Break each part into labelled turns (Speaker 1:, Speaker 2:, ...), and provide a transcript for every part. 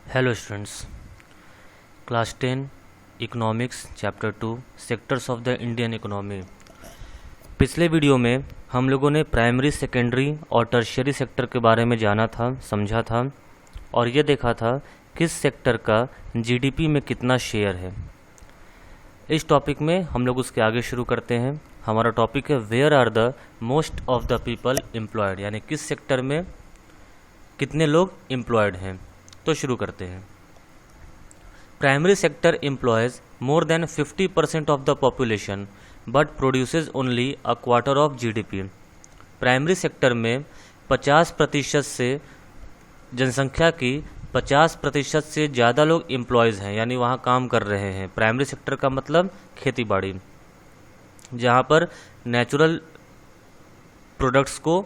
Speaker 1: Hello students, class 10 economics chapter 2 sectors of the Indian economy. पिछले video में हम लोगों ने प्राइमरी, सेकेंडरी और टर्शियरी सेक्टर के बारे में जाना था, समझा था और ये देखा था किस सेक्टर का जीडीपी में कितना शेयर है। इस टॉपिक में हम लोग उसके आगे शुरू करते हैं। हमारा टॉपिक है where are the most of the people employed, यानी किस सेक्टर में कितने लोग एम्प्लॉयड हैं। तो शुरू करते हैं। Primary sector employs more than 50% of the population but produces only a quarter of GDP. Primary sector में 50% से जनसंख्या की 50% से ज़्यादा लोग एम्प्लॉयज़ हैं, यानी वहाँ काम कर रहे हैं। प्राइमरी सेक्टर का मतलब खेती बाड़ी, जहाँ पर नेचुरल प्रोडक्ट्स को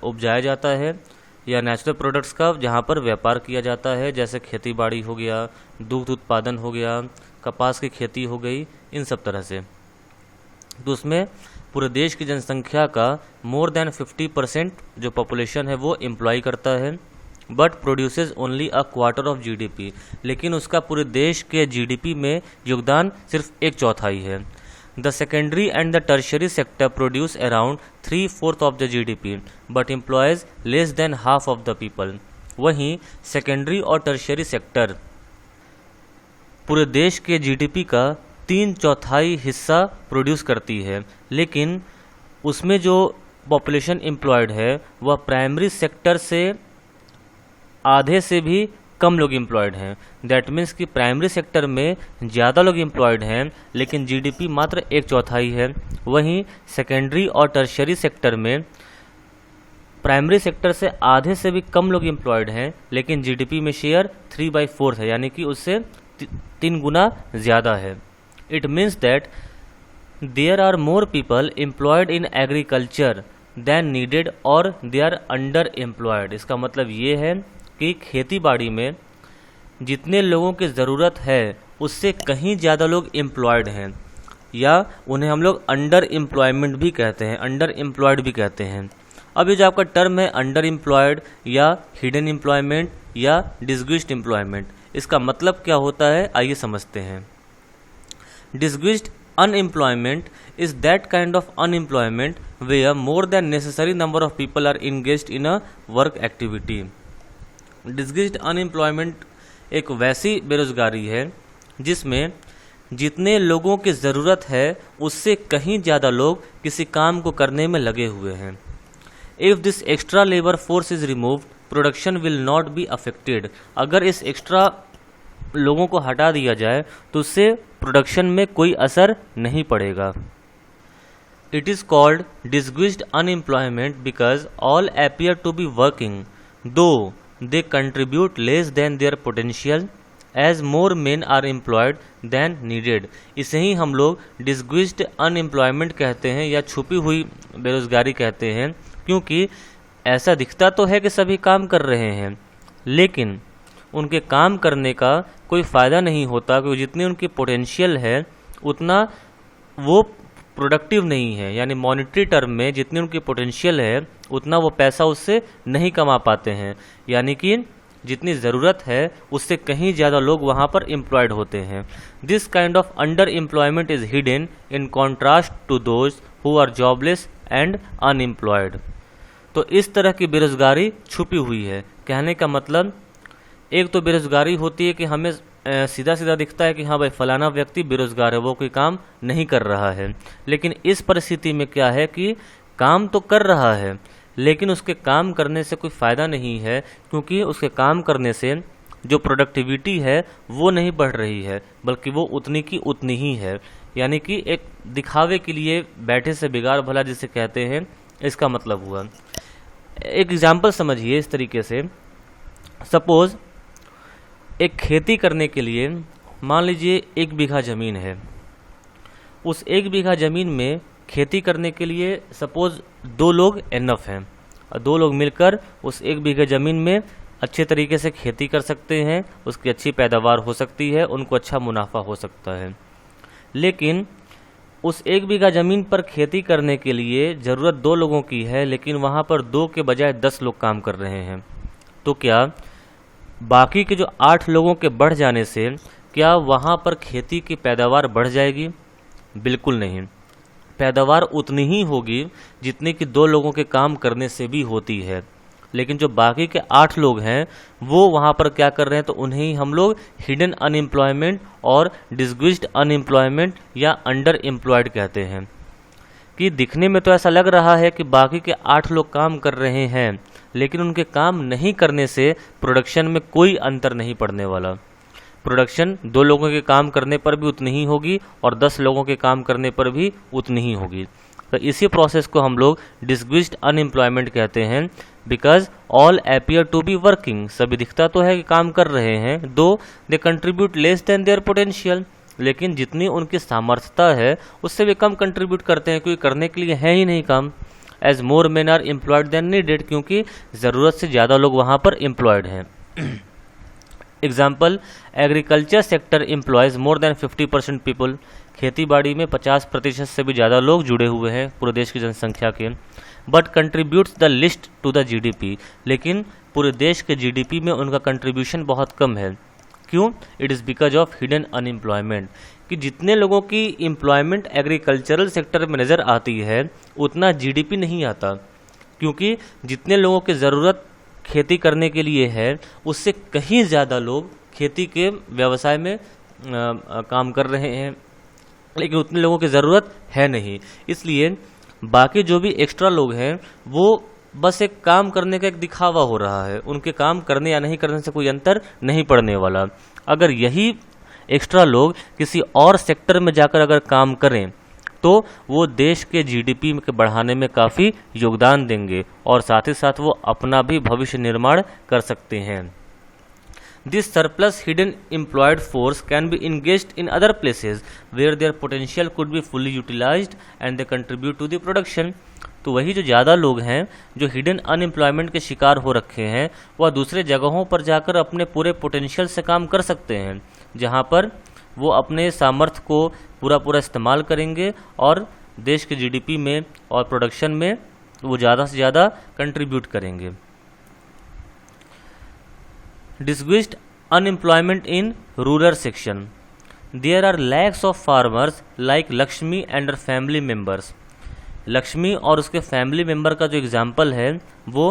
Speaker 1: उपजाया जाता है या नेचुरल प्रोडक्ट्स का जहाँ पर व्यापार किया जाता है, जैसे खेती बाड़ी हो गया, दुग्ध उत्पादन हो गया, कपास की खेती हो गई, इन सब तरह से। तो उसमें पूरे देश की जनसंख्या का मोर देन 50% जो पॉपुलेशन है वो एम्प्लॉय करता है, but produces only a quarter of GDP, लेकिन उसका पूरे देश के जीडीपी में योगदान सिर्फ 1/4 है। The secondary and the tertiary sector produce around 3/4 of the GDP, but employs less than half of the people. वहीं सेकेंडरी और टर्शियरी सेक्टर पूरे देश के जीडीपी का 3/4 हिस्सा प्रोड्यूस करती है, लेकिन उसमें जो पॉपुलेशन एम्प्लॉयड है वह प्राइमरी सेक्टर से आधे से भी कम लोग एम्प्लॉयड हैं। दैट मीन्स कि प्राइमरी सेक्टर में ज़्यादा लोग एम्प्लॉयड हैं, लेकिन जीडीपी मात्र 1/4 है। वहीं सेकेंडरी और टर्शियरी सेक्टर में प्राइमरी सेक्टर से आधे से भी कम लोग एम्प्लॉयड हैं, लेकिन जीडीपी में शेयर 3/4 है, यानी कि उससे 3 गुना ज़्यादा है। It means that there are more people employed in agriculture than needed और दे आर अंडर एम्प्लॉयड। इसका मतलब ये है कि खेती बाड़ी में जितने लोगों की ज़रूरत है उससे कहीं ज़्यादा लोग एम्प्लॉयड हैं, या उन्हें हम लोग अंडर एम्प्लॉयमेंट भी कहते हैं, अंडर एम्प्लॉयड भी कहते हैं। अब ये जो आपका टर्म है अंडर एम्प्लॉयड या हिडन एम्प्लॉयमेंट या डिसग्विज्ड एम्प्लॉयमेंट, इसका मतलब क्या होता है, आइए समझते हैं। Disguised unemployment is that kind of unemployment where more than necessary number of people are engaged in a work activity. Disguised unemployment एक वैसी बेरोजगारी है जिसमें जितने लोगों की ज़रूरत है उससे कहीं ज़्यादा लोग किसी काम को करने में लगे हुए हैं। If this extra labour force is removed production will not be affected. अगर इस एक्स्ट्रा लोगों को हटा दिया जाए तो उससे प्रोडक्शन में कोई असर नहीं पड़ेगा। It is called disguised unemployment because all appear to be working though they contribute less than their potential as more men are employed than needed। इसे ही हम लोग disguised unemployment कहते हैं या छुपी हुई बेरोजगारी कहते हैं, क्योंकि ऐसा दिखता तो है कि सभी काम कर रहे हैं, लेकिन उनके काम करने का कोई फ़ायदा नहीं होता, क्योंकि जितनी उनकी पोटेंशियल है उतना वो प्रोडक्टिव नहीं है, यानी मॉनेटरी टर्म में जितनी उनकी पोटेंशियल है उतना वो पैसा उससे नहीं कमा पाते हैं, यानी कि जितनी ज़रूरत है उससे कहीं ज़्यादा लोग वहाँ पर एम्प्लॉयड होते हैं। This kind of under employment is hidden in contrast to those who are jobless and unemployed. तो इस तरह की बेरोजगारी छुपी हुई है। कहने का मतलब एक तो बेरोजगारी होती है कि हमें सीधा सीधा दिखता है कि हाँ भाई फलाना व्यक्ति बेरोजगार है, वो कोई काम नहीं कर रहा है, लेकिन इस परिस्थिति में क्या है कि काम तो कर रहा है लेकिन उसके काम करने से कोई फ़ायदा नहीं है, क्योंकि उसके काम करने से जो प्रोडक्टिविटी है वो नहीं बढ़ रही है, बल्कि वो उतनी की उतनी ही है। यानी कि एक दिखावे के लिए बैठे से बिगाड़ भला जिसे कहते हैं, इसका मतलब हुआ। एक एग्जाम्पल समझिए इस तरीके से। सपोज़ एक खेती करने के लिए मान लीजिए 1 बीघा ज़मीन है। उस 1 बीघा ज़मीन में खेती करने के लिए सपोज़ 2 लोग एनफ हैं, और 2 लोग मिलकर उस 1 बीघा ज़मीन में अच्छे तरीके से खेती कर सकते हैं, उसकी अच्छी पैदावार हो सकती है, उनको अच्छा मुनाफा हो सकता है। लेकिन उस 1 बीघा ज़मीन पर खेती करने के लिए ज़रूरत 2 लोगों की है, लेकिन वहाँ पर 2 के बजाय 10 लोग काम कर रहे हैं। तो क्या बाकी के जो 8 लोगों के बढ़ जाने से क्या वहाँ पर खेती की पैदावार बढ़ जाएगी? बिल्कुल नहीं। पैदावार उतनी ही होगी जितनी कि 2 लोगों के काम करने से भी होती है। लेकिन जो बाकी के 8 लोग हैं वो वहाँ पर क्या कर रहे हैं, तो उन्हें हम लोग हिडन अनएम्प्लॉयमेंट और डिसग्विज्ड अनएम्प्लॉयमेंट या अंडर एम्प्लॉयड कहते हैं। कि दिखने में तो ऐसा लग रहा है कि बाकी के 8 लोग काम कर रहे हैं, लेकिन उनके काम नहीं करने से प्रोडक्शन में कोई अंतर नहीं पड़ने वाला। प्रोडक्शन 2 लोगों के काम करने पर भी उतनी ही होगी और 10 लोगों के काम करने पर भी उतनी ही होगी। तो इसी प्रोसेस को हम लोग डिसग्विज्ड अनएम्प्लॉयमेंट कहते हैं। Because all appear to be working, सभी दिखता तो है कि काम कर रहे हैं, दो they contribute less than their potential, लेकिन जितनी उनकी सामर्थ्यता है उससे भी कम कंट्रीब्यूट करते हैं, क्योंकि करने के लिए है ही नहीं काम। As more men are employed than needed, क्योंकि ज़रूरत से ज़्यादा लोग वहाँ पर एम्प्लॉयड हैं। Example, agriculture sector employs more than 50% people, खेती बाड़ी में 50% से भी ज़्यादा लोग जुड़े हुए हैं पूरे देश की जनसंख्या के। But contributes the list to the GDP, लेकिन पूरे देश के जीडीपी में उनका कंट्रीब्यूशन बहुत कम है। क्यों? It is because of hidden unemployment, कि जितने लोगों की एम्प्लॉयमेंट एग्रीकल्चरल सेक्टर में नज़र आती है उतना जीडीपी नहीं आता, क्योंकि जितने लोगों की ज़रूरत खेती करने के लिए है उससे कहीं ज़्यादा लोग खेती के व्यवसाय में काम कर रहे हैं, लेकिन उतने लोगों की ज़रूरत है नहीं। इसलिए बाकी जो भी एक्स्ट्रा लोग हैं वो बस एक काम करने का एक दिखावा हो रहा है, उनके काम करने या नहीं करने से कोई अंतर नहीं पड़ने वाला। अगर यही एक्स्ट्रा लोग किसी और सेक्टर में जाकर अगर काम करें तो वो देश के जीडीपी के बढ़ाने में काफ़ी योगदान देंगे और साथ ही साथ वो अपना भी भविष्य निर्माण कर सकते हैं। This surplus hidden employed force can be engaged in other places where their potential could be fully utilized and they contribute to the production. तो वही जो ज़्यादा लोग हैं जो हिडन अनएम्प्लॉयमेंट के शिकार हो रखे हैं वह दूसरे जगहों पर जाकर अपने पूरे पोटेंशियल से काम कर सकते हैं, जहाँ पर वो अपने सामर्थ्य को पूरा इस्तेमाल करेंगे और देश के जीडीपी में और प्रोडक्शन में वो ज़्यादा से ज़्यादा कंट्रीब्यूट करेंगे। Disguised unemployment in rural section. There are lakhs of farmers like Lakshmi and her family members. Lakshmi और उसके फैमिली मेंबर का जो एग्जाम्पल है वो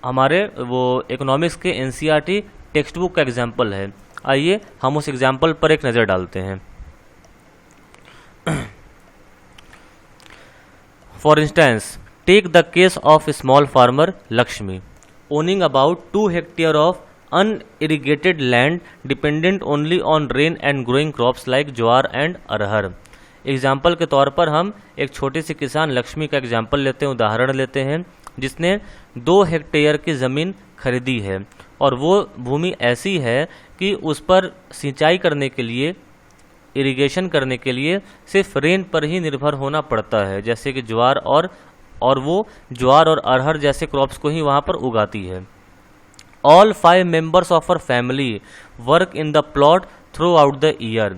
Speaker 1: हमारे वो इकोनॉमिक्स के एनसीईआरटी टेक्स्ट बुक का एग्जाम्पल है। आइए हम उस एग्जाम्पल पर एक नज़र डालते हैं। For instance, take the case of small farmer Lakshmi owning about 2 hectares of unirrigated land dependent only on rain and growing crops like jowar and arhar. Example के तौर पर हम एक छोटी सी किसान लक्ष्मी का एग्जाम्पल लेते हैं, उदाहरण लेते हैं, जिसने 2 हेक्टेयर की ज़मीन खरीदी है और वो भूमि ऐसी है कि उस पर सिंचाई करने के लिए, इरिगेशन करने के लिए सिर्फ रेन पर ही निर्भर होना पड़ता है, जैसे कि ज्वार और वो ज्वार और अरहर जैसे क्रॉप्स को ही वहाँ पर उगाती है। All 5 members of her family work in the plot through out the year.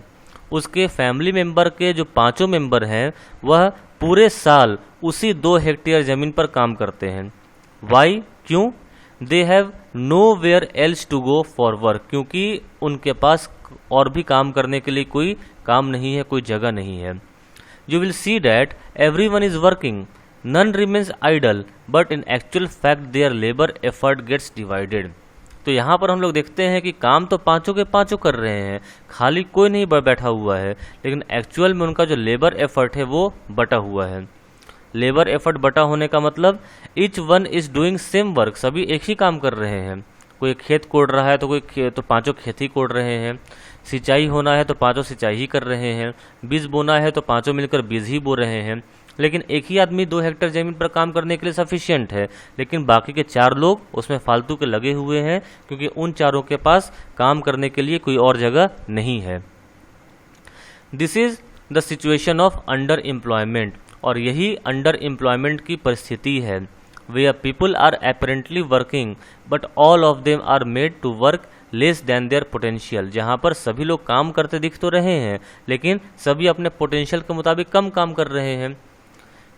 Speaker 1: उसके फैमिली मेंबर के जो 5 मेंबर हैं वह पूरे साल उसी 2 हेक्टेयर ज़मीन पर काम करते हैं। वाई? क्यों? They have nowhere else to go for work, क्योंकि उनके पास और भी काम करने के लिए कोई काम नहीं है, कोई जगह नहीं है। You will see that every one is working, none remains idle, but in actual fact their labor effort gets divided। तो यहाँ पर हम लोग देखते हैं कि काम तो 5 के 5 कर रहे हैं, खाली कोई नहीं बैठा हुआ है, लेकिन एक्चुअल में उनका जो लेबर एफर्ट है वो बटा हुआ है। लेबर एफर्ट बटा होने का मतलब each one is doing same work, सभी एक ही काम कर रहे हैं। कोई खेत कोड़ रहा है तो कोई तो 5 खेत ही कोड़ रहे हैं, सिंचाई होना है तो 5 सिंचाई ही कर रहे हैं, बीज बोना है तो 5 मिलकर बीज ही बो रहे हैं। लेकिन एक ही आदमी 2 हेक्टेयर ज़मीन पर काम करने के लिए सफिशिएंट है, लेकिन बाकी के 4 लोग उसमें फालतू के लगे हुए हैं, क्योंकि उन 4 के पास काम करने के लिए कोई और जगह नहीं है। This is the situation of under employment, और यही अंडर एम्प्लॉयमेंट की परिस्थिति है। Where people are apparently working but all of them are made to work less than their potential, जहाँ पर सभी लोग काम करते दिख तो रहे हैं लेकिन सभी अपने पोटेंशियल के मुताबिक कम काम कर रहे हैं।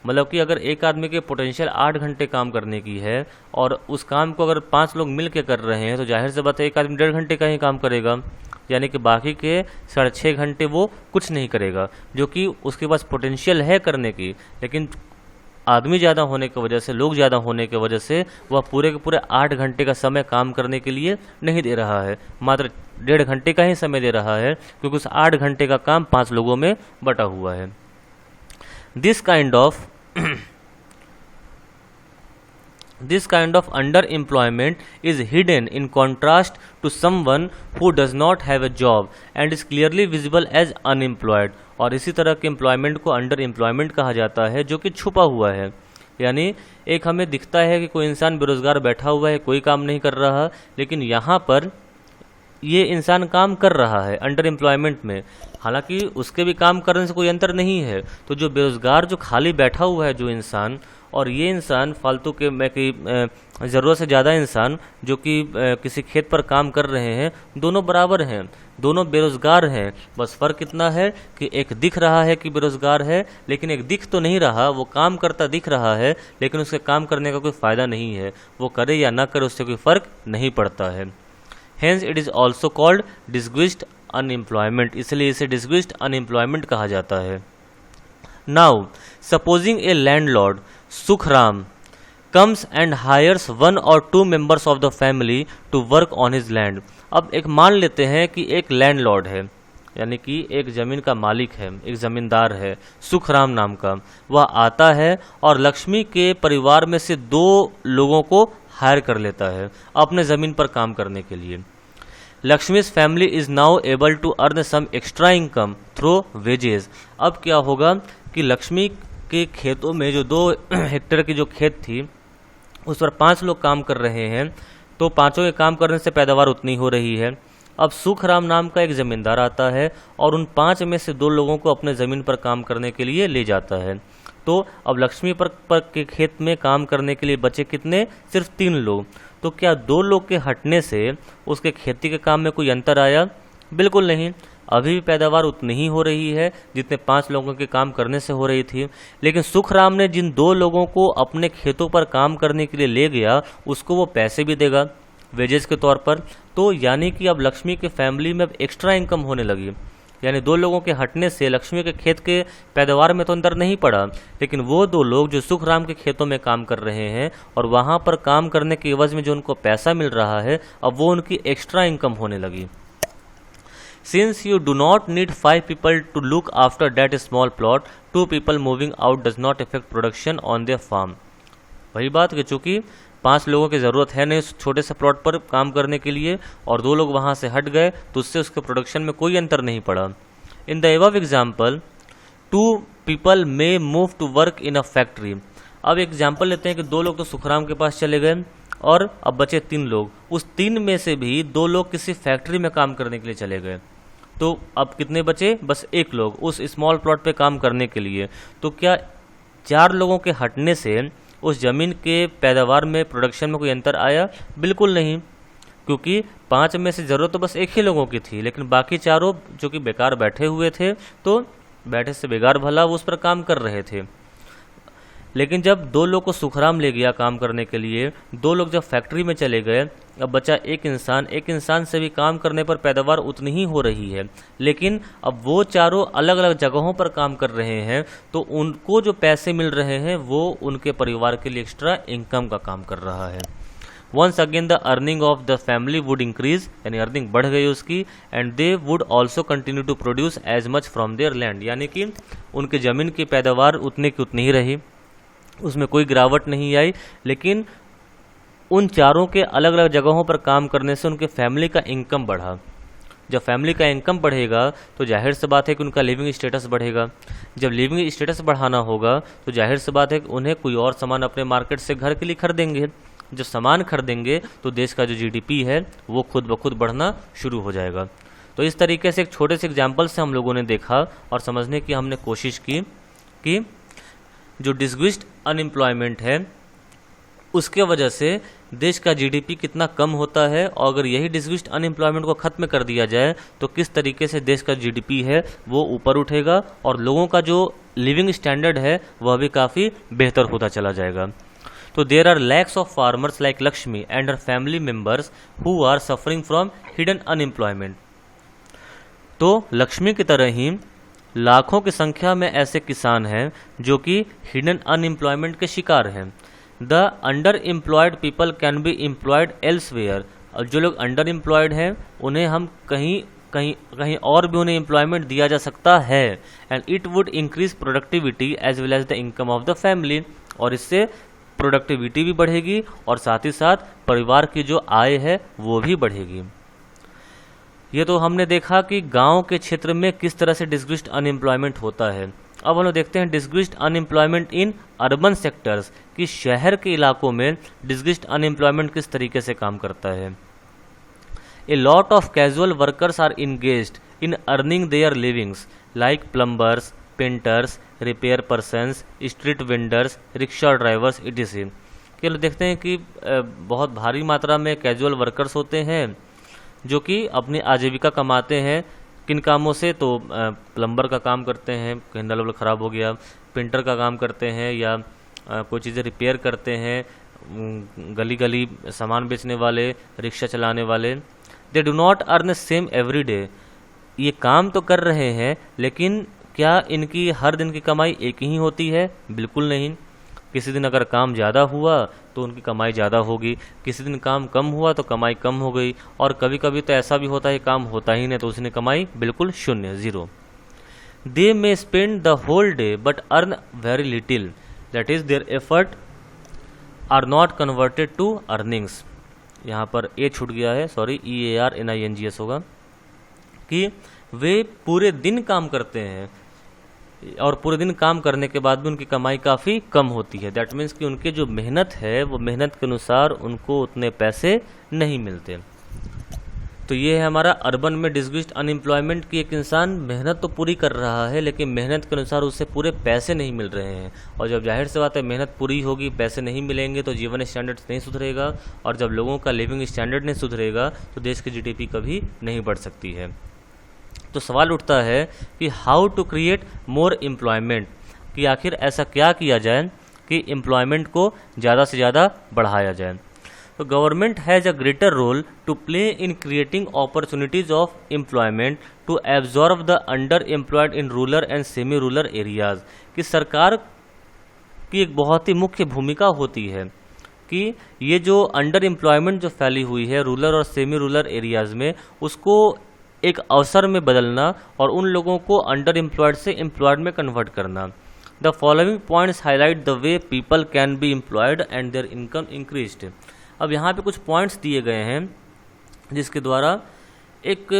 Speaker 1: मतलब कि अगर एक आदमी के पोटेंशियल 8 घंटे काम करने की है और उस काम को अगर 5 लोग मिल के कर रहे हैं तो जाहिर सी बात है एक आदमी 1.5 घंटे का ही काम करेगा, यानी कि बाकी के 6.5 घंटे वो कुछ नहीं करेगा, जो कि उसके पास पोटेंशियल है करने की, लेकिन आदमी ज़्यादा होने की वजह से, लोग ज़्यादा होने की वजह से वह पूरे के पूरे 8 घंटे का समय काम करने के लिए नहीं दे रहा है, मात्र 1.5 घंटे का ही समय दे रहा है, क्योंकि उस 8 घंटे का काम 5 लोगों में बटा हुआ है। This kind of underemployment is hidden in contrast to someone who does not have a job and is clearly visible as unemployed। और इसी तरह के एम्प्लॉयमेंट को अंडर एम्प्लॉयमेंट कहा जाता है, जो कि छुपा हुआ है। यानी एक हमें दिखता है कि कोई इंसान बेरोजगार बैठा हुआ है, कोई काम नहीं कर रहा, लेकिन यहाँ पर ये इंसान काम कर रहा है अंडर एम्प्लॉयमेंट में, हालांकि उसके भी काम करने से कोई अंतर नहीं है। तो जो बेरोजगार, जो खाली बैठा हुआ है जो इंसान, और ये इंसान फालतू के में कि ज़रूरत से ज़्यादा इंसान जो कि किसी खेत पर काम कर रहे हैं, दोनों बराबर हैं, दोनों बेरोजगार हैं। बस फ़र्क इतना है कि एक दिख रहा है कि बेरोजगार है, लेकिन एक दिख तो नहीं रहा, वो काम करता दिख रहा है, लेकिन उसके काम करने का कोई फ़ायदा नहीं है, वो करे या ना करे उससे कोई फ़र्क नहीं पड़ता है। Hence it is also called disguised unemployment, इसलिए इसे disguised unemployment कहा जाता है। Now, supposing a landlord, Sukhram, comes and hires 1 or 2 members of the family to work on his land। अब एक मान लेते हैं कि एक लैंडलॉर्ड है, यानी कि एक ज़मीन का मालिक है, एक ज़मींदार है, सुखराम नाम का। वह आता है और लक्ष्मी के परिवार में से 2 लोगों को हायर कर लेता है अपने ज़मीन पर काम करने के लिए। Lakshmi's family is now able to earn some extra income through wages. अब क्या होगा कि लक्ष्मी के खेतों में जो 2 हेक्टेयर की जो खेत थी उस पर 5 लोग काम कर रहे हैं, तो 5 के काम करने से पैदावार उतनी हो रही है। अब सुखराम नाम का एक ज़मींदार आता है और उन 5 में से 2 लोगों को अपने ज़मीन पर काम करने के लिए ले जाता है। तो अब लक्ष्मी पर के खेत में काम करने के लिए बचे कितने? सिर्फ 3 लोग। तो क्या 2 लोग के हटने से उसके खेती के काम में कोई अंतर आया? बिल्कुल नहीं, अभी भी पैदावार उतनी ही हो रही है जितने 5 लोगों के काम करने से हो रही थी। लेकिन सुखराम ने जिन 2 लोगों को अपने खेतों पर काम करने के लिए ले गया, उसको वो पैसे भी देगा वेजेस के तौर पर। तो यानी कि अब लक्ष्मी के फैमिली में अब एक्स्ट्रा इनकम होने लगी, यानी 2 लोगों के हटने से लक्ष्मी के खेत के पैदावार में तो अंतर नहीं पड़ा, लेकिन वो 2 लोग जो सुखराम के खेतों में काम कर रहे हैं और वहाँ पर काम करने के एवज में जो उनको पैसा मिल रहा है, अब वो उनकी एक्स्ट्रा इनकम होने लगी। Since you do not need 5 people to look after that small plot, 2 people moving out does not affect production on their farm। वही बात कि चूँकि 5 लोगों की ज़रूरत है नहीं उस छोटे से प्लॉट पर काम करने के लिए और 2 लोग वहाँ से हट गए, तो उससे उसके प्रोडक्शन में कोई अंतर नहीं पड़ा। In the above example 2 people may move to work in a factory। अब एग्जाम्पल लेते हैं कि 2 लोग तो सुखराम के पास चले गए और अब बचे 3 लोग। उस 3 में से भी 2 लोग किसी फैक्ट्री में काम करने के लिए चले गए, तो अब कितने बचे? बस 1 लोग उस स्मॉल प्लॉट पे काम करने के लिए। तो क्या 4 लोगों के हटने से उस ज़मीन के पैदावार में, प्रोडक्शन में कोई अंतर आया? बिल्कुल नहीं, क्योंकि 5 में से ज़रूरत तो बस 1 ही लोगों की थी, लेकिन बाकी 4 जो कि बेकार बैठे हुए थे, तो बैठे से बेकार भला वो उस पर काम कर रहे थे। लेकिन जब 2 लोग को सुखराम ले गया काम करने के लिए, 2 लोग जब फैक्ट्री में चले गए, अब बचा 1 इंसान। 1 इंसान से भी काम करने पर पैदावार उतनी ही हो रही है, लेकिन अब वो 4 अलग अलग जगहों पर काम कर रहे हैं, तो उनको जो पैसे मिल रहे हैं वो उनके परिवार के लिए एक्स्ट्रा इनकम का काम कर रहा है। Once again the earning of the family would increase, यानी अर्निंग बढ़ गई उसकी, and they would also continue to produce as much from their land, यानी कि उनके ज़मीन की पैदावार उतनी की उतनी ही रही, उसमें कोई गिरावट नहीं आई। लेकिन उन 4 के अलग अलग जगहों पर काम करने से उनके फैमिली का इनकम बढ़ा। जब फैमिली का इनकम बढ़ेगा तो जाहिर सी बात है कि उनका लिविंग स्टेटस बढ़ेगा। जब लिविंग स्टेटस बढ़ाना होगा तो जाहिर सी बात है कि उन्हें कोई और सामान अपने मार्केट से घर के लिए खरीदेंगे। जब सामान खरीदेंगे तो देश का जो जीडीपी है वो खुद ब खुद बढ़ना शुरू हो जाएगा। तो इस तरीके से एक छोटे से एग्जाम्पल से हम लोगों ने देखा और समझने की हमने कोशिश की कि जो डिस्ग्विस्ड अनएम्प्लॉयमेंट है उसके वजह से देश का जीडीपी कितना कम होता है, और अगर यही डिस्ग्विस्ड अनएम्प्लॉयमेंट को ख़त्म कर दिया जाए तो किस तरीके से देश का जीडीपी है वो ऊपर उठेगा और लोगों का जो लिविंग स्टैंडर्ड है वह भी काफ़ी बेहतर होता चला जाएगा। तो there are lakhs of farmers like Lakshmi and her family members who are suffering from hidden unemployment. तो लक्ष्मी की तरह ही लाखों की संख्या में ऐसे किसान हैं जो कि हिडन अनएम्प्लॉयमेंट के शिकार हैं। The under employed people can be employed elsewhere. और जो लोग अंडर एम्प्लॉयड हैं उन्हें हम कहीं और भी उन्हें एम्प्लॉयमेंट दिया जा सकता है। And it would increase productivity as well as the income of the family. और इससे प्रोडक्टिविटी भी बढ़ेगी और साथ ही साथ परिवार की जो आय है वो भी बढ़ेगी। ये तो हमने देखा कि गांव के क्षेत्र में किस तरह से डिस्क्रीज्ड अनएम्प्लॉयमेंट होता है। अब हम लोग देखते हैं डिस्क्रीज्ड अनएम्प्लॉयमेंट इन अर्बन सेक्टर्स, कि शहर के इलाकों में डिस्क्रीज्ड अनएम्प्लॉयमेंट किस तरीके से काम करता है। A lot of casual workers are engaged in earning their livings like plumbers, painters, repair persons, street vendors, rickshaw drivers ETC. कि लोग देखते हैं कि बहुत भारी मात्रा में कैजुअल वर्कर्स होते हैं जो कि अपनी आजीविका कमाते हैं। किन कामों से? तो प्लम्बर का काम करते हैं, कहीं नल वल खराब हो गया, पेंटर का काम करते हैं, या कोई चीज़ें रिपेयर करते हैं, गली गली सामान बेचने वाले, रिक्शा चलाने वाले। They do not earn same every day. ये काम तो कर रहे हैं लेकिन क्या इनकी हर दिन की कमाई एक ही होती है? बिल्कुल नहीं। किसी दिन अगर काम ज़्यादा हुआ तो उनकी कमाई ज़्यादा होगी, किसी दिन काम कम हुआ तो कमाई कम हो गई, और कभी कभी तो ऐसा भी होता है काम होता ही नहीं तो उसने कमाई बिल्कुल शून्य, zero. They may spend the whole day but earn very little, that is their effort are not converted to earnings. यहाँ पर ए छूट गया है, सॉरी, EARNINGS होगा। कि वे पूरे दिन काम करते हैं और पूरे दिन काम करने के बाद भी उनकी कमाई काफ़ी कम होती है। दैट मीन्स कि उनकी जो मेहनत है वो मेहनत के अनुसार उनको उतने पैसे नहीं मिलते। तो ये है हमारा अर्बन में डिस्क्रीज्ड अनएम्प्लॉयमेंट की। एक इंसान मेहनत तो पूरी कर रहा है लेकिन मेहनत के अनुसार उसे पूरे पैसे नहीं मिल रहे हैं। और जब जाहिर सी बात है मेहनत पूरी होगी, पैसे नहीं मिलेंगे तो जीवन स्टैंडर्ड नहीं सुधरेगा, और जब लोगों का लिविंग स्टैंडर्ड नहीं सुधरेगा तो देश की GDP कभी नहीं बढ़ सकती है। तो सवाल उठता है कि how to create more employment, कि आखिर ऐसा क्या किया जाए कि एम्प्लॉयमेंट को ज़्यादा से ज़्यादा बढ़ाया जाए। तो government has a greater role to play in creating opportunities of employment to absorb the under employed in rural and semi rural areas. कि सरकार की एक बहुत ही मुख्य भूमिका होती है कि ये जो अंडर एम्प्लॉयमेंट जो फैली हुई है रूरल और सेमी रूरल एरियाज़ में, उसको एक अवसर में बदलना और उन लोगों को अंडर एम्प्लॉयड से एम्प्लॉयड में कन्वर्ट करना। The following points highlight the way people can be employed and there income increased. अब यहाँ पे कुछ पॉइंट्स दिए गए हैं जिसके द्वारा एक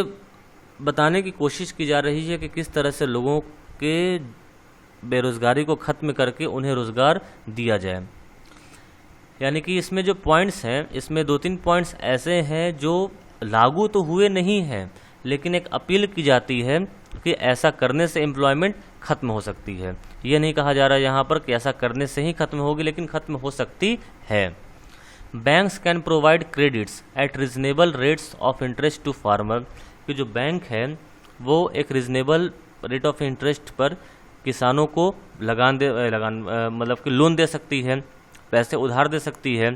Speaker 1: बताने की कोशिश की जा रही है कि किस तरह से लोगों के बेरोज़गारी को ख़त्म करके उन्हें रोज़गार दिया जाए। यानी कि इसमें जो पॉइंट्स हैं, इसमें 2-3 पॉइंट्स ऐसे हैं जो लागू तो हुए नहीं हैं लेकिन एक अपील की जाती है कि ऐसा करने से एम्प्लॉयमेंट ख़त्म हो सकती है। ये नहीं कहा जा रहा है यहाँ पर कि ऐसा करने से ही ख़त्म होगी, लेकिन ख़त्म हो सकती है। Banks can provide credits at reasonable rates of interest to farmer. कि जो बैंक है वो एक रिजनेबल रेट ऑफ इंटरेस्ट पर किसानों को मतलब कि लोन दे सकती है, पैसे उधार दे सकती है,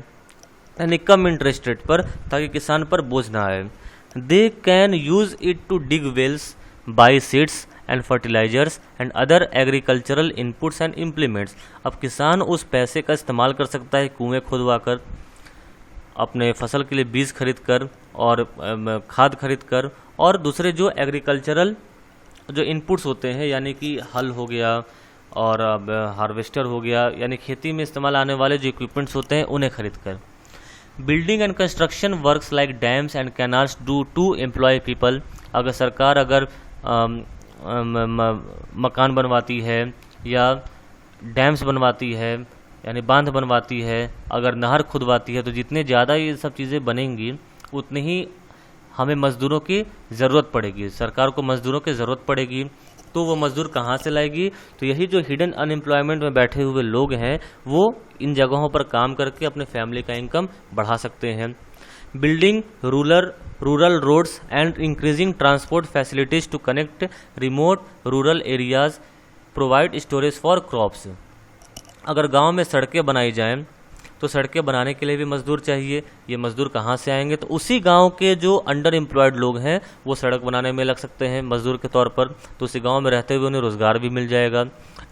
Speaker 1: यानी कम इंटरेस्ट रेट पर, ताकि किसान पर बोझ ना आए। They can use it to dig wells, buy seeds and fertilisers and other agricultural inputs and implements. अब किसान उस पैसे का इस्तेमाल कर सकता है कुएं खुदवा कर, अपने फसल के लिए बीज खरीद कर और खाद खरीद कर, और दूसरे जो एग्रीकल्चरल जो इनपुट्स होते हैं यानी कि हल हो गया और हार्वेस्टर हो गया, यानी खेती में इस्तेमाल आने वाले जो इक्विपमेंट्स होते हैं उन्हें खरीद कर। Building and construction works like dams and canals do to employ people. अगर सरकार अगर मकान बनवाती है या डैम्स बनवाती है यानी बांध बनवाती है, अगर नहर खुदवाती है, तो जितने ज़्यादा ये सब चीज़ें बनेंगी उतनी ही हमें मज़दूरों की ज़रूरत पड़ेगी, सरकार को मज़दूरों की ज़रूरत पड़ेगी। तो वो मज़दूर कहाँ से लाएगी? तो यही जो हिडन अनएम्प्लॉयमेंट में बैठे हुए लोग हैं वो इन जगहों पर काम करके अपने फैमिली का इनकम बढ़ा सकते हैं। Building rural roads and increasing transport facilities to connect remote rural areas provide storage for crops. अगर गांव में सड़कें बनाई जाएं तो सड़कें बनाने के लिए भी मजदूर चाहिए। ये मजदूर कहाँ से आएंगे? तो उसी गांव के जो अंडर एम्प्लॉयड लोग हैं वो सड़क बनाने में लग सकते हैं मजदूर के तौर पर, तो उसी गांव में रहते हुए उन्हें रोजगार भी मिल जाएगा।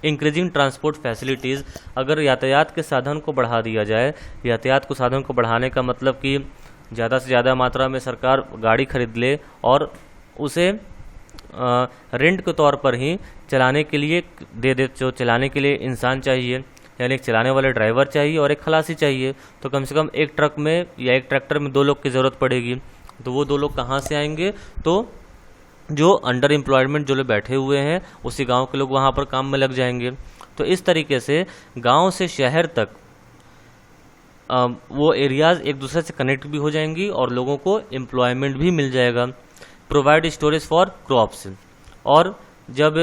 Speaker 1: इंक्रीजिंग ट्रांसपोर्ट फैसिलिटीज़, अगर यातायात के साधन को बढ़ा दिया जाए, यातायात को साधन को बढ़ाने का मतलब कि ज़्यादा से ज़्यादा मात्रा में सरकार गाड़ी खरीद ले और उसे रेंट के तौर पर ही चलाने के लिए दे दे। जो चलाने के लिए इंसान चाहिए, यानी एक चलाने वाले ड्राइवर चाहिए और एक खलासी चाहिए, तो कम से कम एक ट्रक में या एक ट्रैक्टर में 2 लोग की ज़रूरत पड़ेगी। तो वो 2 लोग कहाँ से आएंगे? तो जो अंडर एम्प्लॉयमेंट जो लोग बैठे हुए हैं उसी गांव के लोग वहाँ पर काम में लग जाएंगे। तो इस तरीके से गांव से शहर तक वो एरियाज़ एक दूसरे से कनेक्ट भी हो जाएंगी और लोगों को एम्प्लॉयमेंट भी मिल जाएगा। प्रोवाइड स्टोरेज फॉर क्रॉप्स, और जब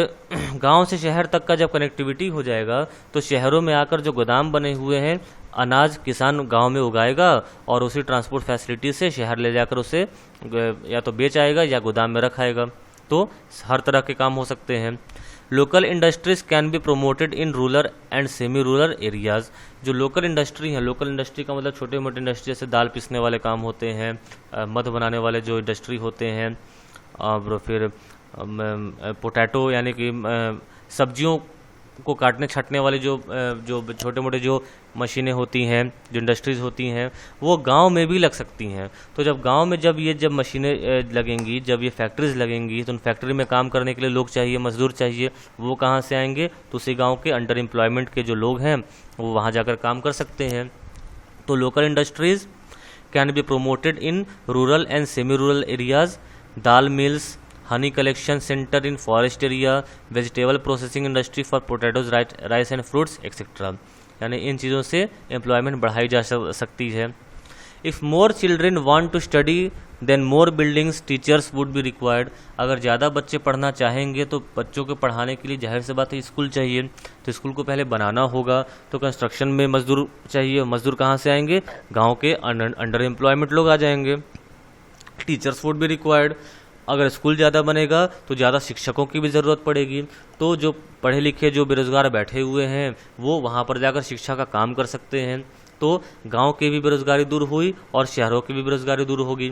Speaker 1: गांव से शहर तक का जब कनेक्टिविटी हो जाएगा तो शहरों में आकर जो गोदाम बने हुए हैं अनाज किसान गांव में उगाएगा और उसी ट्रांसपोर्ट फैसिलिटी से शहर ले जाकर उसे या तो बेच आएगा या गोदाम में रखाएगा। तो हर तरह के काम हो सकते हैं। Local industries can be promoted in rural and semi rural areas. जो लोकल इंडस्ट्री है, लोकल इंडस्ट्री का मतलब छोटे मोटे इंडस्ट्री जैसे दाल पीसने वाले काम होते हैं, मध बनाने वाले जो इंडस्ट्री होते हैं, और फिर पोटैटो यानी कि सब्जियों को काटने छाटने वाली जो छोटे मोटे जो मशीनें होती हैं, जो इंडस्ट्रीज़ होती हैं, वो गांव में भी लग सकती हैं। तो जब गांव में जब मशीनें लगेंगी, जब ये फैक्ट्रीज लगेंगी, तो उन फैक्ट्री में काम करने के लिए लोग चाहिए, मजदूर चाहिए। वो कहाँ से आएंगे? तो उसी गांव के अंडर एम्प्लॉयमेंट के जो लोग हैं वो वहाँ जाकर काम कर सकते हैं। तो local industries can be promoted in rural and semi rural areas. Dal mills, honey collection centre in forest area, vegetable processing industry for potatoes, rice and fruits etcetera. यानी इन चीज़ों से एम्प्लॉयमेंट बढ़ाई जा सकती है। If more children want to study then more buildings teachers would be required. अगर ज़्यादा बच्चे पढ़ना चाहेंगे तो बच्चों को पढ़ाने के लिए जाहिर सी बात है स्कूल चाहिए। तो स्कूल को पहले बनाना होगा, तो कंस्ट्रक्शन में मजदूर चाहिए। मजदूर कहाँ से आएंगे? गाँव के अंडर एम्प्लॉयमेंट लोग आ जाएंगे। Teachers would be required. अगर स्कूल ज़्यादा बनेगा तो ज़्यादा शिक्षकों की भी ज़रूरत पड़ेगी। तो जो पढ़े लिखे जो बेरोज़गार बैठे हुए हैं वो वहाँ पर जाकर शिक्षा का काम कर सकते हैं। तो गांव की भी बेरोज़गारी दूर हुई और शहरों की भी बेरोज़गारी दूर होगी।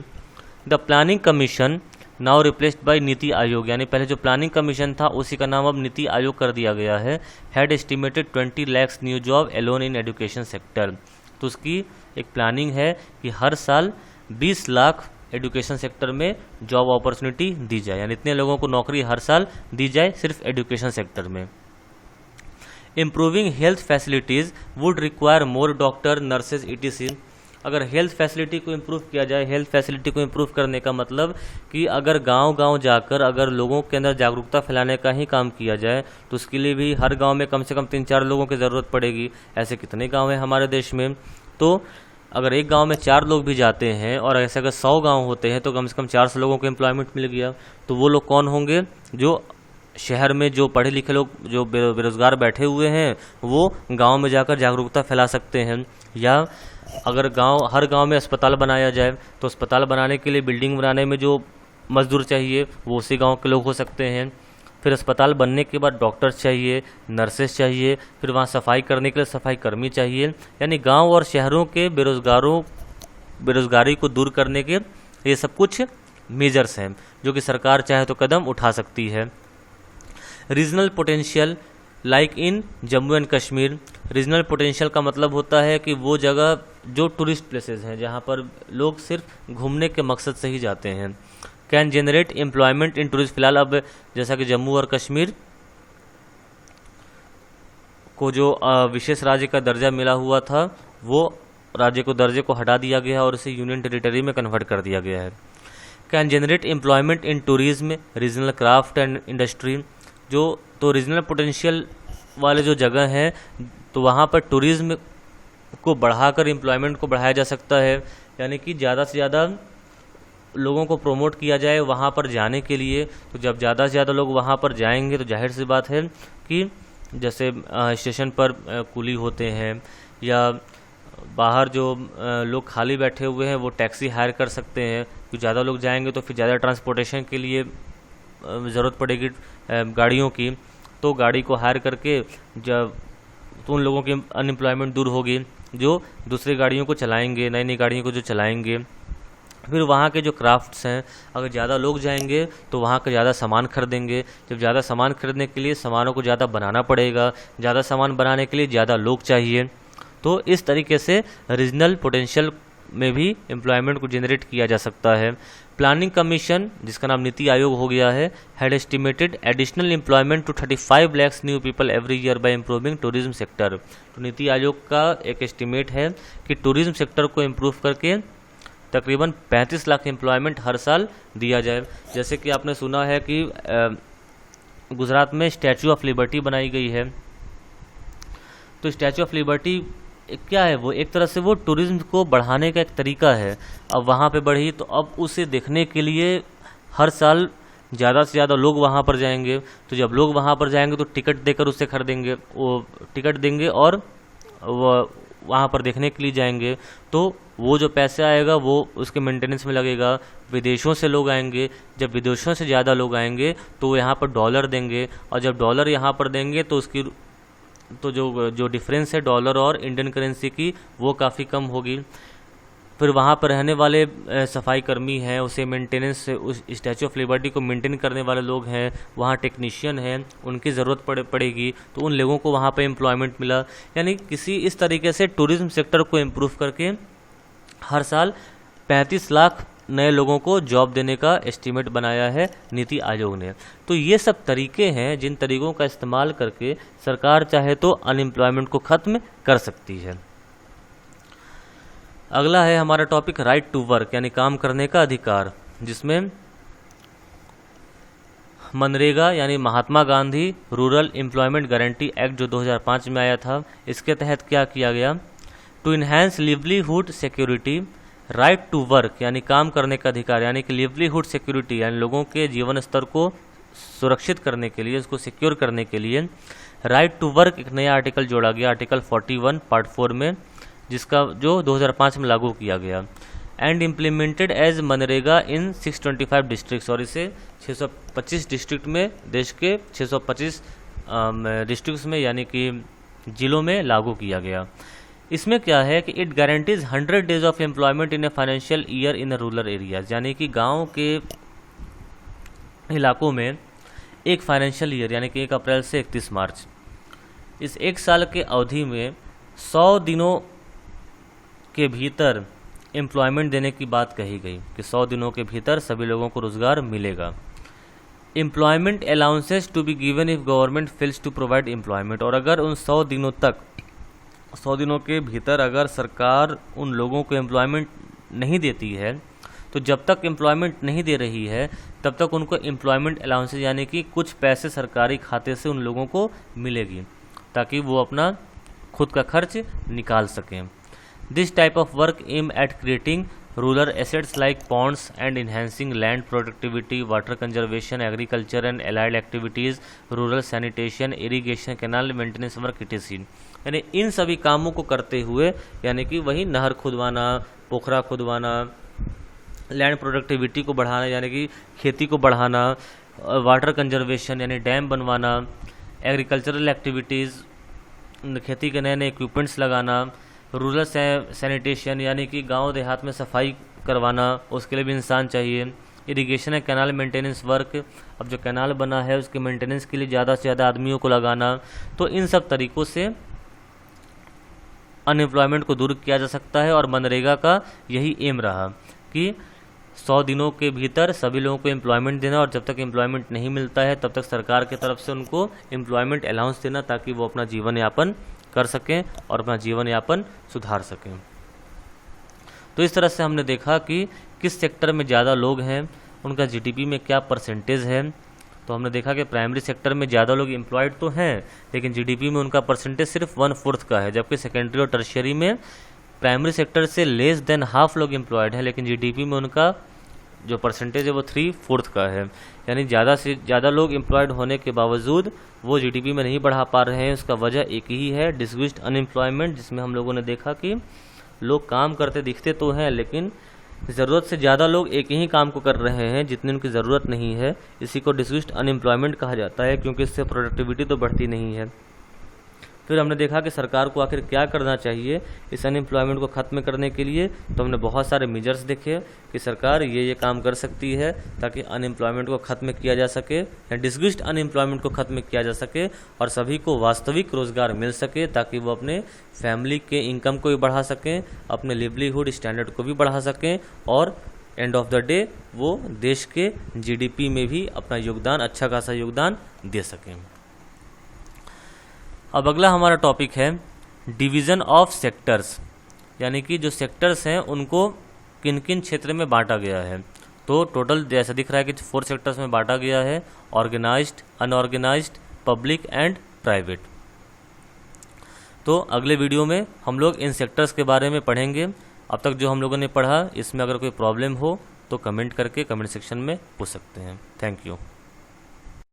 Speaker 1: The planning commission now replaced by NITI Aayog, यानी पहले जो प्लानिंग कमीशन था उसी का नाम अब नीति आयोग कर दिया गया है। Had estimated 20 lakh new job alone in education sector. तो उसकी एक प्लानिंग है कि हर साल 20 लाख एजुकेशन सेक्टर में जॉब अपॉर्चुनिटी दी जाए, यानी इतने लोगों को नौकरी हर साल दी जाए सिर्फ एजुकेशन सेक्टर में। Improving health facilities would require more doctor, nurses etc। अगर हेल्थ फैसिलिटी को इम्प्रूव किया जाए, हेल्थ फैसिलिटी को इम्प्रूव करने का मतलब कि अगर गांव-गांव जाकर अगर लोगों के अंदर जागरूकता फैलाने का ही काम किया जाए तो उसके लिए भी हर गांव में कम से कम 3-4 लोगों की ज़रूरत पड़ेगी। ऐसे कितने गांव हैं हमारे देश में? तो अगर एक गांव में 4 लोग भी जाते हैं और ऐसे अगर 100 गांव होते हैं तो कम से कम 400 लोगों को एम्प्लॉयमेंट मिल गया। तो वो लोग कौन होंगे? जो शहर में जो पढ़े लिखे लोग जो बेरोजगार बैठे हुए हैं वो गांव में जाकर जागरूकता फैला सकते हैं। या अगर हर गांव में अस्पताल बनाया जाए तो अस्पताल बनाने के लिए बिल्डिंग बनाने में जो मजदूर चाहिए वो उसी गाँव के लोग हो सकते हैं। फिर अस्पताल बनने के बाद डॉक्टर्स चाहिए, नर्सेस चाहिए, फिर वहाँ सफाई करने के लिए सफाई कर्मी चाहिए। यानी गांव और शहरों के बेरोजगारी को दूर करने के ये सब कुछ मेजर्स हैं जो कि सरकार चाहे तो कदम उठा सकती है। Regional potential like in Jammu and Kashmir. Regional potential का मतलब होता है कि वो जगह जो टूरिस्ट प्लेसेस हैं जहाँ पर लोग सिर्फ घूमने के मकसद से ही जाते हैं। Can generate employment in tourist. फिलहाल अब जैसा कि जम्मू और कश्मीर को जो विशेष राज्य का दर्जा मिला हुआ था वो दर्जे को हटा दिया गया और इसे यूनियन टेरिटरी में कन्वर्ट कर दिया गया है। Can generate employment in tourism, regional craft and industry. तो रीजनल पोटेंशियल वाले जो जगह हैं तो वहाँ पर टूरिज्म को बढ़ाकर एम्प्लॉयमेंट को बढ़ाया जा सकता है। यानी कि ज़्यादा से ज़्यादा लोगों को प्रोमोट किया जाए वहाँ पर जाने के लिए। तो जब ज़्यादा से ज़्यादा लोग वहाँ पर जाएंगे तो जाहिर सी बात है कि जैसे स्टेशन पर कुली होते हैं या बाहर जो लोग खाली बैठे हुए हैं वो टैक्सी हायर कर सकते हैं। तो ज़्यादा लोग जाएंगे तो फिर ज़्यादा ट्रांसपोर्टेशन के लिए ज़रूरत पड़ेगी गाड़ियों की। तो गाड़ी को हायर करके जब तो उन लोगों की अनएम्प्लॉयमेंट दूर होगी जो दूसरी गाड़ियों को चलाएंगे, नई नई गाड़ियों को जो चलाएंगे। फिर वहाँ के जो क्राफ्ट्स हैं, अगर ज़्यादा लोग जाएंगे तो वहाँ का ज़्यादा सामान खरीदेंगे। जब ज़्यादा सामान खरीदने के लिए सामानों को ज़्यादा बनाना पड़ेगा, ज़्यादा सामान बनाने के लिए ज़्यादा लोग चाहिए। तो इस तरीके से रीजनल पोटेंशियल में भी एम्प्लॉयमेंट को जनरेट किया जा सकता है। प्लानिंग कमीशन, जिसका नाम नीति आयोग हो गया है, had estimated additional employment to 35 lakh new people every year by improving tourism sector. तो नीति आयोग का एक एस्टिमेट है कि टूरिज्म सेक्टर को इम्प्रूव करके तकरीबन 35 लाख एम्प्लॉयमेंट हर साल दिया जाए। जैसे कि आपने सुना है कि गुजरात में स्टैचू ऑफ लिबर्टी बनाई गई है। तो स्टैचू ऑफ लिबर्टी क्या है, वो एक तरह से वो टूरिज्म को बढ़ाने का एक तरीका है। अब वहाँ पे बढ़ी तो अब उसे देखने के लिए हर साल ज़्यादा से ज़्यादा लोग वहाँ पर जाएंगे। तो जब लोग वहाँ पर जाएंगे तो टिकट देकर उसे खरीदेंगे, वो टिकट देंगे और वो वहाँ पर देखने के लिए जाएंगे। तो वो जो पैसे आएगा वो उसके मेंटेनेंस में लगेगा। विदेशों से लोग आएंगे, जब विदेशों से ज़्यादा लोग आएंगे तो वो यहाँ पर डॉलर देंगे, और जब डॉलर यहाँ पर देंगे तो उसकी तो जो डिफरेंस है डॉलर और इंडियन करेंसी की वो काफ़ी कम होगी। फिर वहाँ पर रहने वाले सफाई कर्मी हैं, उसे मेंटेनेंस, उस स्टैचू ऑफ लिबर्टी को मेंटेन करने वाले लोग हैं, वहाँ टेक्नीशियन हैं, उनकी ज़रूरत पड़ेगी। तो उन लोगों को वहाँ पे एम्प्लॉयमेंट मिला। यानी किसी इस तरीके से टूरिज्म सेक्टर को इम्प्रूव करके हर साल 35 लाख नए लोगों को जॉब देने का एस्टीमेट बनाया है नीति आयोग ने। तो ये सब तरीके हैं जिन तरीकों का इस्तेमाल करके सरकार चाहे तो अनएम्प्लॉयमेंट को ख़त्म कर सकती है। अगला है हमारा टॉपिक राइट टू वर्क, यानी काम करने का अधिकार, जिसमें मनरेगा यानी Mahatma Gandhi rural employment guarantee act जो 2005 में आया था, इसके तहत क्या किया गया, to enhance livelihood security, right to work यानी काम करने का अधिकार, यानी कि लिवलीहुड सिक्योरिटी यानी लोगों के जीवन स्तर को सुरक्षित करने के लिए, उसको सिक्योर करने के लिए राइट टू वर्क एक नया आर्टिकल जोड़ा गया, आर्टिकल 41 पार्ट 4 में, जिसका जो 2005 में लागू किया गया। एंड इम्प्लीमेंटेड एज मनरेगा इन 625 डिस्ट्रिक्ट्स, और इसे 625 डिस्ट्रिक्ट में, देश के 625 डिस्ट्रिक्ट्स में यानी कि जिलों में लागू किया गया। इसमें क्या है कि it guarantees 100 days of employment in a financial year in rural areas, यानी कि गाँव के इलाकों में एक फाइनेंशियल ईयर यानी कि 1 अप्रैल से 31 मार्च, इस एक साल के अवधि में 100 दिनों के भीतर एम्प्लॉयमेंट देने की बात कही गई कि 100 दिनों के भीतर सभी लोगों को रोजगार मिलेगा। Employment allowances to be given if government fails to provide employment, और अगर उन 100 दिनों तक, 100 दिनों के भीतर अगर सरकार उन लोगों को एम्प्लॉयमेंट नहीं देती है, तो जब तक एम्प्लॉयमेंट नहीं दे रही है तब तक उनको एम्प्लॉयमेंट अलाउंसेस यानी कि कुछ पैसे सरकारी खाते से उन लोगों को मिलेगी ताकि वो अपना खुद का खर्च निकाल सकें। This type of work aim at creating rural assets like ponds and enhancing land productivity, water conservation, agriculture and allied activities, rural sanitation, irrigation, canal maintenance work ETC, यानी इन सभी कामों को करते हुए, यानी कि वही नहर खुदवाना, पोखरा खुदवाना, लैंड प्रोडक्टिविटी को बढ़ाना यानी कि खेती को बढ़ाना, वाटर कंजर्वेशन यानी डैम बनवाना, एग्रीकल्चरल एक्टिविटीज़ खेती के नए नए इक्विपमेंट्स लगाना, रूरल सैनिटेशन यानी कि गांव देहात में सफाई करवाना, उसके लिए भी इंसान चाहिए, इरिगेशन है कैनाल मेंटेनेंस वर्क, अब जो कैनाल बना है उसके मेंटेनेंस के लिए ज़्यादा से ज़्यादा आदमियों को लगाना। तो इन सब तरीक़ों से अनएम्प्लॉयमेंट को दूर किया जा सकता है और मनरेगा का यही एम रहा कि 100 दिनों के भीतर सभी लोगों को एम्प्लॉयमेंट देना, और जब तक एम्प्लॉयमेंट नहीं मिलता है तब तक सरकार की तरफ से उनको एम्प्लॉयमेंट अलाउंस देना ताकि वो अपना जीवन यापन कर सकें और अपना जीवन यापन सुधार सकें। तो इस तरह से हमने देखा कि किस सेक्टर में ज़्यादा लोग हैं, उनका जीडीपी में क्या परसेंटेज है। तो हमने देखा कि प्राइमरी सेक्टर में ज़्यादा लोग एम्प्लॉयड तो हैं लेकिन जीडीपी में उनका परसेंटेज सिर्फ 1/4 का है, जबकि सेकेंडरी और टर्शियरी में प्राइमरी सेक्टर से लेस देन हाफ लोग एम्प्लॉयड हैं लेकिन जीडीपी में उनका जो परसेंटेज है वो 3/4 का है। यानी ज़्यादा से ज़्यादा लोग एम्प्लॉयड होने के बावजूद वो जीडीपी में नहीं बढ़ा पा रहे हैं। उसका वजह एक ही है, डिस्ग्यूज्ड अनएम्प्लॉयमेंट, जिसमें हम लोगों ने देखा कि लोग काम करते दिखते तो हैं लेकिन ज़रूरत से ज़्यादा लोग एक ही काम को कर रहे हैं जितनी उनकी ज़रूरत नहीं है। इसी को डिस्क्रीट अनएम्प्लॉयमेंट कहा जाता है, क्योंकि इससे प्रोडक्टिविटी तो बढ़ती नहीं है। फिर हमने देखा कि सरकार को आखिर क्या करना चाहिए इस अनएम्प्लॉयमेंट को ख़त्म करने के लिए। तो हमने बहुत सारे मेजर्स देखे कि सरकार ये काम कर सकती है ताकि अनएम्प्लॉयमेंट को ख़त्म किया जा सके या डिस्क्रीट अनएम्प्लॉयमेंट को ख़त्म किया जा सके और सभी को वास्तविक रोज़गार मिल सके, ताकि वो अपने फैमिली के इनकम को भी बढ़ा सकें, अपने लिवलीहुड स्टैंडर्ड को भी बढ़ा सकें और एंड ऑफ द डे वो देश के GDP में भी अपना योगदान, अच्छा खासा योगदान दे सकें। अब अगला हमारा टॉपिक है डिवीज़न ऑफ सेक्टर्स, यानी कि जो सेक्टर्स हैं उनको किन किन क्षेत्र में बांटा गया है। तो टोटल जैसा दिख रहा है कि 4 सेक्टर्स में बांटा गया है, organised, unorganised, public and private. तो अगले वीडियो में हम लोग इन सेक्टर्स के बारे में पढ़ेंगे। अब तक जो हम लोगों ने पढ़ा, इसमें अगर कोई प्रॉब्लम हो तो कमेंट करके कमेंट सेक्शन में पूछ सकते हैं। Thank you.